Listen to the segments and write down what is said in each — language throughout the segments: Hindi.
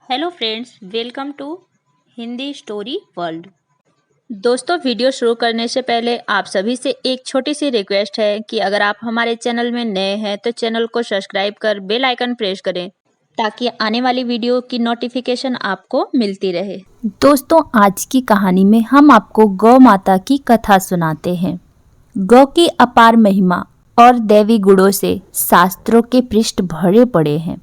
Hello friends, welcome to Hindi story world. दोस्तों, वीडियो शुरू करने से पहले आप सभी से एक छोटी सी रिक्वेस्ट है कि अगर आप हमारे चैनल में नए हैं तो चैनल को सब्सक्राइब कर बेल आइकन प्रेस करें ताकि आने वाली वीडियो की नोटिफिकेशन आपको मिलती रहे। दोस्तों, आज की कहानी में हम आपको गौ माता की कथा सुनाते हैं। गौ की अपार महिमा और दैवी गुणों से शास्त्रों के पृष्ठ भरे पड़े हैं।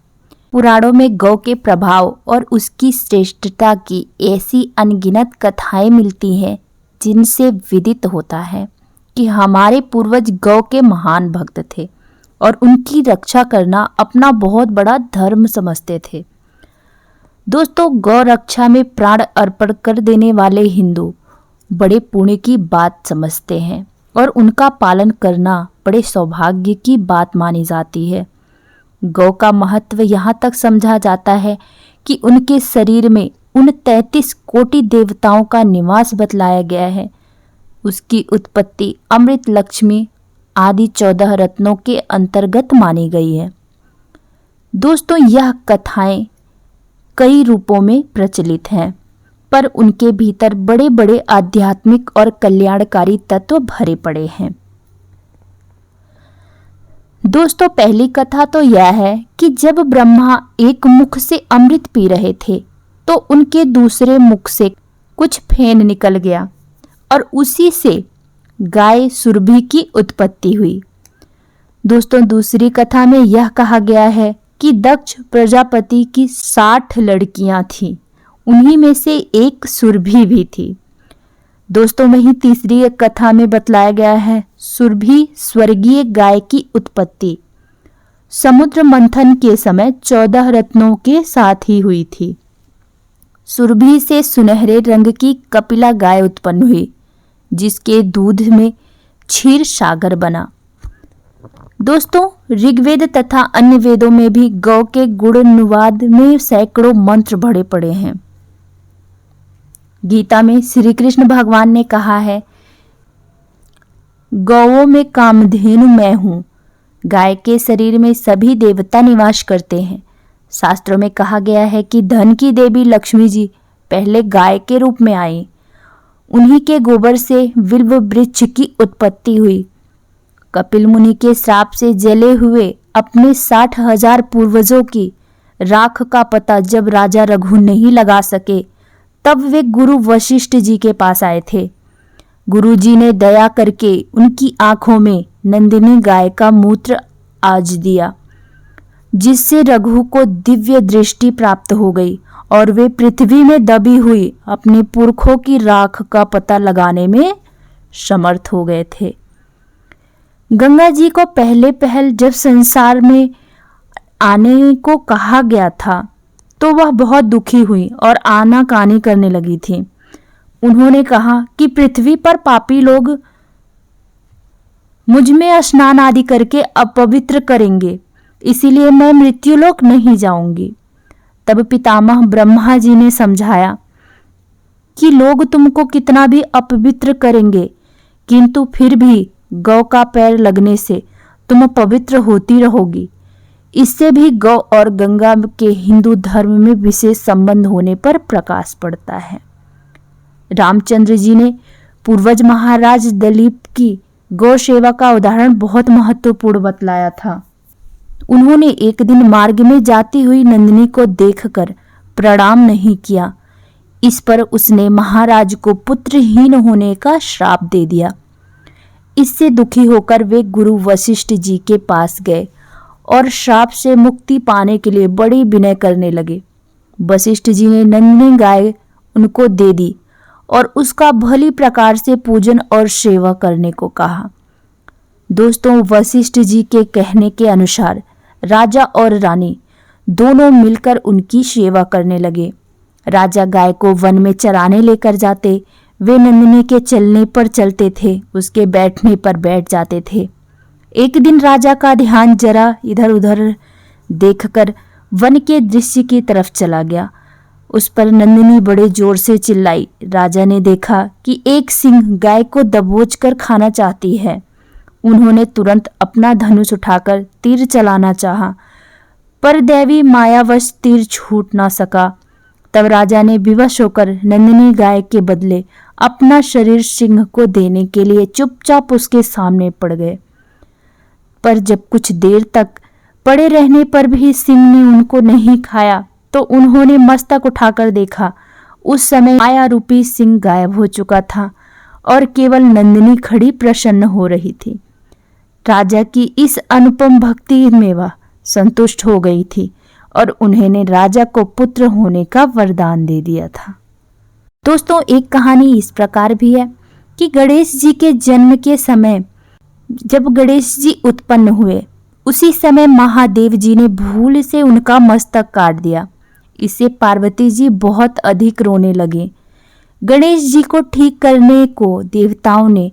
पुराणों में गौ के प्रभाव और उसकी श्रेष्ठता की ऐसी अनगिनत कथाएं मिलती हैं जिनसे विदित होता है कि हमारे पूर्वज गौ के महान भक्त थे और उनकी रक्षा करना अपना बहुत बड़ा धर्म समझते थे। दोस्तों, गौ रक्षा में प्राण अर्पण कर देने वाले हिंदू बड़े पुण्य की बात समझते हैं और उनका पालन करना बड़े सौभाग्य की बात मानी जाती है। गौ का महत्व यहाँ तक समझा जाता है कि उनके शरीर में उन 33 कोटि देवताओं का निवास बतलाया गया है। उसकी उत्पत्ति अमृत लक्ष्मी आदि 14 रत्नों के अंतर्गत मानी गई है। दोस्तों, यह कथाएं कई रूपों में प्रचलित हैं, पर उनके भीतर बड़े बड़े आध्यात्मिक और कल्याणकारी तत्व भरे पड़े हैं। दोस्तों, पहली कथा तो यह है कि जब ब्रह्मा एक मुख से अमृत पी रहे थे तो उनके दूसरे मुख से कुछ फेन निकल गया और उसी से गाय सुरभि की उत्पत्ति हुई। दोस्तों, दूसरी कथा में यह कहा गया है कि दक्ष प्रजापति की 60 लड़कियां थीं, उन्हीं में से एक सुरभि भी थी। दोस्तों, वहीं तीसरी एक कथा में बतलाया गया है सुरभि स्वर्गीय गाय की उत्पत्ति समुद्र मंथन के समय 14 रत्नों के साथ ही हुई थी। सुरभि से सुनहरे रंग की कपिला गाय उत्पन्न हुई जिसके दूध में क्षीर सागर बना। दोस्तों, ऋग्वेद तथा अन्य वेदों में भी गौ के गुणानुवाद में सैकड़ों मंत्र भरे पड़े हैं। गीता में श्री कृष्ण भगवान ने कहा है, गौओं में कामधेनु मैं हूँ। गाय के शरीर में सभी देवता निवास करते हैं। शास्त्रों में कहा गया है कि धन की देवी लक्ष्मी जी पहले गाय के रूप में आई। उन्हीं के गोबर से बिल्व वृक्ष की उत्पत्ति हुई। कपिल मुनि के श्राप से जले हुए अपने 60,000 पूर्वजों की राख का पता जब राजा रघु नहीं लगा सके तब वे गुरु वशिष्ठ जी के पास आए थे। गुरु जी ने दया करके उनकी आंखों में नंदिनी गाय का मूत्र आज दिया जिससे रघु को दिव्य दृष्टि प्राप्त हो गई और वे पृथ्वी में दबी हुई अपने पुरखों की राख का पता लगाने में समर्थ हो गए थे। गंगा जी को पहल जब संसार में आने को कहा गया था तो वह बहुत दुखी हुई और आनाकानी करने लगी थी। उन्होंने कहा कि पृथ्वी पर पापी लोग मुझ में स्नान आदि करके अपवित्र करेंगे, इसीलिए मैं मृत्युलोक नहीं जाऊंगी। तब पितामह ब्रह्मा जी ने समझाया कि लोग तुमको कितना भी अपवित्र करेंगे किंतु फिर भी गौ का पैर लगने से तुम पवित्र होती रहोगी। इससे भी गौ और गंगा के हिंदू धर्म में विशेष संबंध होने पर प्रकाश पड़ता है। रामचंद्र जी ने पूर्वज महाराज दिलीप की गौ सेवा का उदाहरण बहुत महत्वपूर्ण बतलाया था। उन्होंने एक दिन मार्ग में जाती हुई नंदिनी को देखकर प्रणाम नहीं किया। इस पर उसने महाराज को पुत्रहीन होने का श्राप दे दिया। इससे दुखी होकर वे गुरु वशिष्ठ जी के पास गए और श्राप से मुक्ति पाने के लिए बड़ी विनय करने लगे। वशिष्ठ जी ने नंदिनी गाय उनको दे दी और उसका भली प्रकार से पूजन और सेवा करने को कहा। दोस्तों, वशिष्ठ जी के कहने के अनुसार राजा और रानी दोनों मिलकर उनकी सेवा करने लगे। राजा गाय को वन में चराने लेकर जाते, वे नंदिनी के चलने पर चलते थे, उसके बैठने पर बैठ जाते थे। एक दिन राजा का ध्यान जरा इधर उधर देखकर वन के दृश्य की तरफ चला गया। उस पर नंदिनी बड़े जोर से चिल्लाई। राजा ने देखा कि एक सिंह गाय को दबोच कर खाना चाहती है। उन्होंने तुरंत अपना धनुष उठाकर तीर चलाना चाहा, पर दैवी मायावश तीर छूट ना सका तब राजा ने विवश होकर नंदिनी गाय के बदले अपना शरीर सिंह को देने के लिए चुपचाप उसके सामने पड़ गए। पर जब कुछ देर तक पड़े रहने पर भी सिंह ने उनको नहीं खाया तो उन्होंने मस्तक उठाकर देखा। उस समय माया रूपी सिंह गायब हो चुका था और केवल नंदिनी खड़ी प्रसन्न हो रही थी। राजा की इस अनुपम भक्ति में वह संतुष्ट हो गई थी और उन्होंने राजा को पुत्र होने का वरदान दे दिया था। दोस्तों, एक कहानी इस प्रकार भी है कि गणेश जी के जन्म के समय जब गणेश जी उत्पन्न हुए उसी समय महादेव जी ने भूल से उनका मस्तक काट दिया। इससे पार्वती जी बहुत अधिक रोने लगे। गणेश जी को ठीक करने को देवताओं ने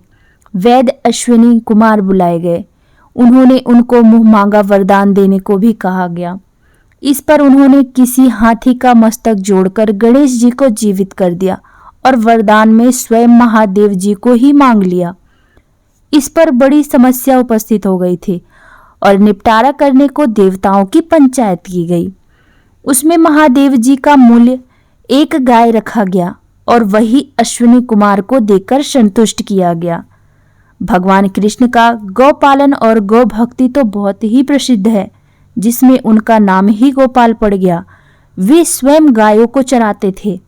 वैद्य अश्विनी कुमार बुलाए गए। उन्होंने उनको मुंह मांगा वरदान देने को भी कहा गया। इस पर उन्होंने किसी हाथी का मस्तक जोड़कर गणेश जी को जीवित कर दिया और वरदान में स्वयं महादेव जी को ही मांग लिया। इस पर बड़ी समस्या उपस्थित हो गई थी और निपटारा करने को देवताओं की पंचायत की गई। उसमें महादेव जी का मूल्य एक गाय रखा गया और वही अश्विनी कुमार को देकर संतुष्ट किया गया। भगवान कृष्ण का गौपालन और गौ भक्ति तो बहुत ही प्रसिद्ध है, जिसमें उनका नाम ही गोपाल पड़ गया। वे स्वयं गायों को चराते थे।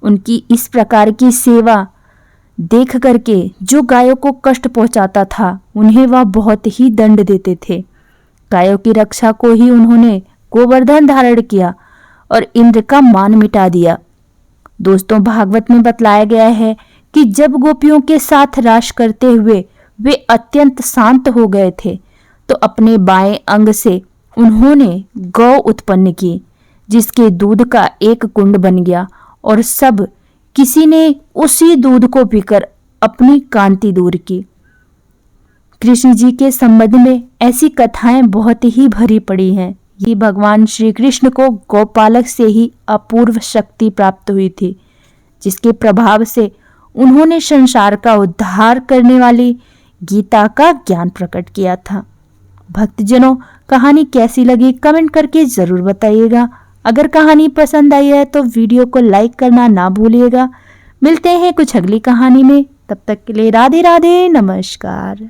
उनकी इस प्रकार की सेवा देख करके जो गायों को कष्ट पहुंचाता था उन्हें वह बहुत ही दंड देते थे। गायों की रक्षा को ही उन्होंने गोवर्धन धारण किया और इंद्र का मान मिटा दिया। दोस्तों, भागवत में बतलाया गया है कि जब गोपियों के साथ रास करते हुए वे अत्यंत शांत हो गए थे तो अपने बाएं अंग से उन्होंने गौ उत्पन्न की, जिसके दूध का एक कुंड बन गया और सब किसी ने उसी दूध को पीकर अपनी कांति दूर की। कृष्ण जी के संबंध में ऐसी कथाएं बहुत ही भरी पड़ी हैं। ये भगवान श्री कृष्ण को गौपालक से ही अपूर्व शक्ति प्राप्त हुई थी, जिसके प्रभाव से उन्होंने संसार का उद्धार करने वाली गीता का ज्ञान प्रकट किया था। भक्तजनों, कहानी कैसी लगी कमेंट करके जरूर बताइएगा। अगर कहानी पसंद आई है तो वीडियो को लाइक करना ना भूलिएगा। मिलते हैं कुछ अगली कहानी में, तब तक के लिए राधे राधे, नमस्कार।